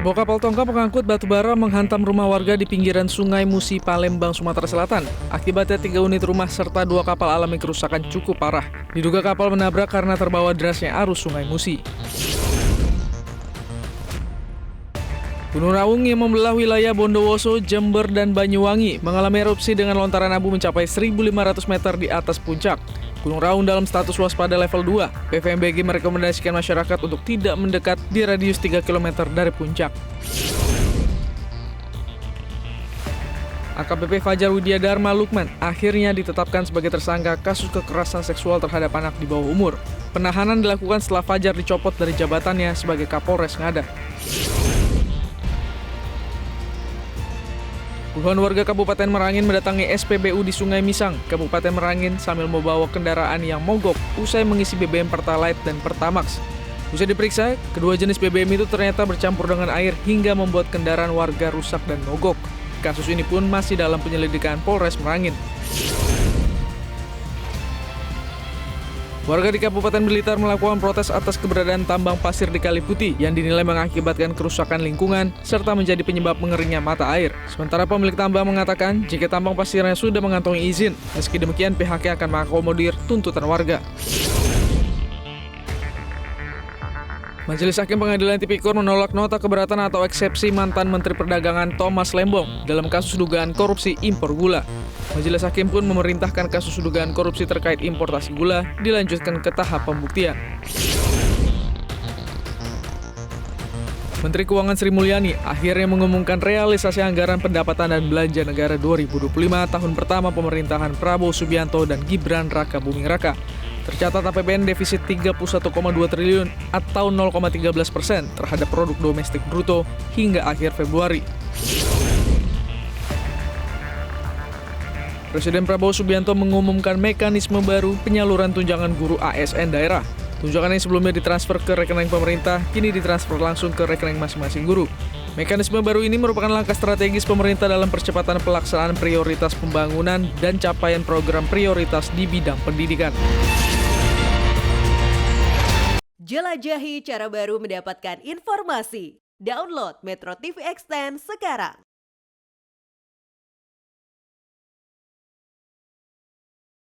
Sebuah kapal tongkang pengangkut batu bara menghantam rumah warga di pinggiran Sungai Musi, Palembang, Sumatera Selatan. Akibatnya 3 unit rumah serta 2 kapal alami kerusakan cukup parah. Diduga kapal menabrak karena terbawa derasnya arus Sungai Musi. Gunung Raung yang membelah wilayah Bondowoso, Jember, dan Banyuwangi mengalami erupsi dengan lontaran abu mencapai 1.500 meter di atas puncak. Gunung Raung dalam status waspada level 2. PVMBG merekomendasikan masyarakat untuk tidak mendekat di radius 3 km dari puncak. AKBP Fajar Widya Dharma Lukman akhirnya ditetapkan sebagai tersangka kasus kekerasan seksual terhadap anak di bawah umur. Penahanan dilakukan setelah Fajar dicopot dari jabatannya sebagai Kapolres Ngada. Puluhan warga Kabupaten Merangin mendatangi SPBU di Sungai Misang, Kabupaten Merangin sambil membawa kendaraan yang mogok usai mengisi BBM Pertalite dan Pertamax. Usai diperiksa, kedua jenis BBM itu ternyata bercampur dengan air hingga membuat kendaraan warga rusak dan mogok. Kasus ini pun masih dalam penyelidikan Polres Merangin. Warga di Kabupaten Blitar melakukan protes atas keberadaan tambang pasir di Kali Putih yang dinilai mengakibatkan kerusakan lingkungan serta menjadi penyebab mengeringnya mata air. Sementara pemilik tambang mengatakan jika tambang pasirnya sudah mengantongi izin, meski demikian pihaknya akan mengakomodir tuntutan warga. Majelis Hakim Pengadilan Tipikor menolak nota keberatan atau eksepsi mantan Menteri Perdagangan Thomas Lembong dalam kasus dugaan korupsi impor gula. Majelis Hakim pun memerintahkan kasus dugaan korupsi terkait importasi gula dilanjutkan ke tahap pembuktian. Menteri Keuangan Sri Mulyani akhirnya mengumumkan realisasi anggaran pendapatan dan belanja negara 2025 tahun pertama pemerintahan Prabowo Subianto dan Gibran Rakabuming Raka. Tercatat APBN defisit 31,2 triliun atau 0,13% terhadap produk domestik bruto hingga akhir Februari. Presiden Prabowo Subianto mengumumkan mekanisme baru penyaluran tunjangan guru ASN daerah. Tunjangan yang sebelumnya ditransfer ke rekening pemerintah, kini ditransfer langsung ke rekening masing-masing guru. Mekanisme baru ini merupakan langkah strategis pemerintah dalam percepatan pelaksanaan prioritas pembangunan dan capaian program prioritas di bidang pendidikan. Jelajahi cara baru mendapatkan informasi. Download Metro TV Extend sekarang.